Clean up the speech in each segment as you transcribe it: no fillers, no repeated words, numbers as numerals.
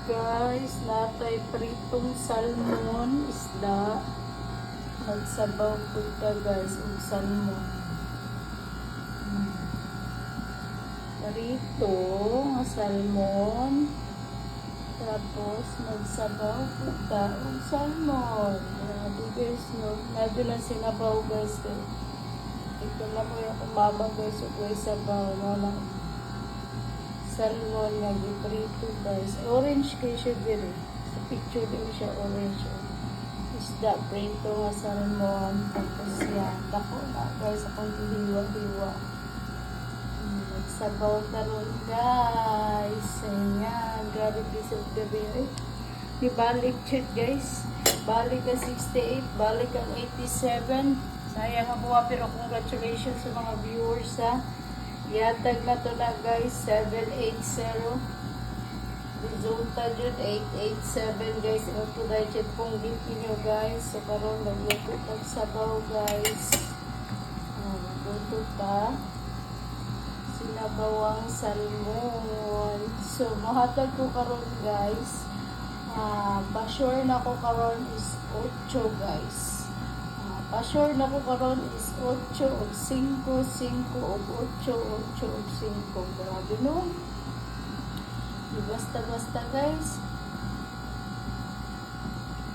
guys, natay pritong salmon, isda. Magsabaw po ka guys, ang salmon. Prito, ang salmon. Tapos, magsabaw po ka, ang salmon. Grabe guys, no? Nadulang sinabaw guys. Ito na po yung kumabang guys, ito yung sabaw. No? Salmon nga giprito guys. Orange kayo siya dire. Sa picture din siya orange. Isda prito nga salmon. Tapos yan. Dako na guys. Akong hiwa-hiwa. Nagsabaw taron guys. Ayan. Grabe bisog gabi. Di balik chat guys. Balik ang 68. Balik ang 87. Sayang ako pero congratulations sa mga viewers ha. Yatag na to na guys, 780. Resulta dyan, 887 guys. Ito po dahil chat pong gift nyo guys. So karoon, nagluto ng sabaw guys. Nagluto pa. Sinabawang salmon. So, mahatag ko karoon guys. Pa-sure na ko karoon is 8 guys. Pa-sure na ko karon is 8 o 5, 5 o 8, 8 o 5. Grabe no? Di basta-basta guys.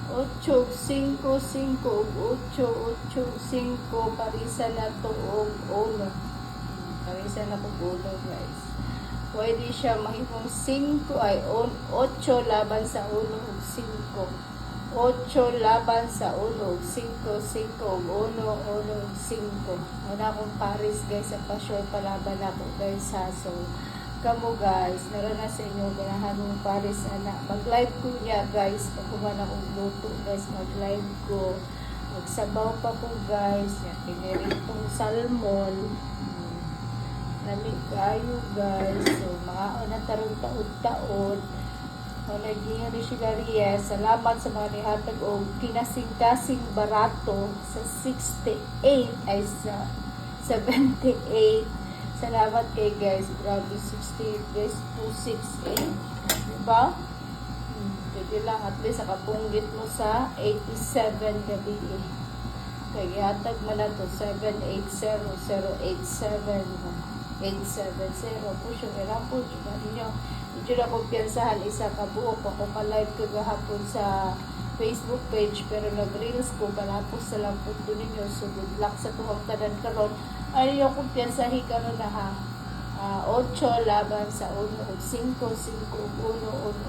8, 5, 5 o 8, 8, 5. Parisa na to o 1. Parisa na ko 1 guys. Pwede siya mahimong 5 ay 8 laban sa 1 o 5. 8 laban sa 1, 5, 5, 1, 1, 5. Muna akong Paris guys, sa pa-sure palaban ako guys ha. So, kamo guys, meron na sa inyo, ganahan mong Paris anak. Mag-live ko niya guys, pagkuhan akong luto guys, mag-live ko. Magsabaw pa ko guys, yan, piniritong salmon. Lamig kayo guys. So, mga na tarong taon-taon. Naging Rishigariya, salamat sa mga nihatag o kinasing-kasing barato sa 68 ay sa 78. Salamat kay guys. Grabe 68 guys. 268. Diba? Pwede lang at least akapunggit mo sa 87 gabi eh. Kaya hatag mo na to 780 087 870 po siya. Kailangan po siya ninyo. Medyo na kumpiyansahan isa ka buok. Ako ka-live ko gahapon sa Facebook page pero nag-reels ko palapos sa lang po ninyo. So good luck sa tuhang tanan karon. Ay yung kumpiyansahin ka na ha. 8 laban sa 1 5 5 1 1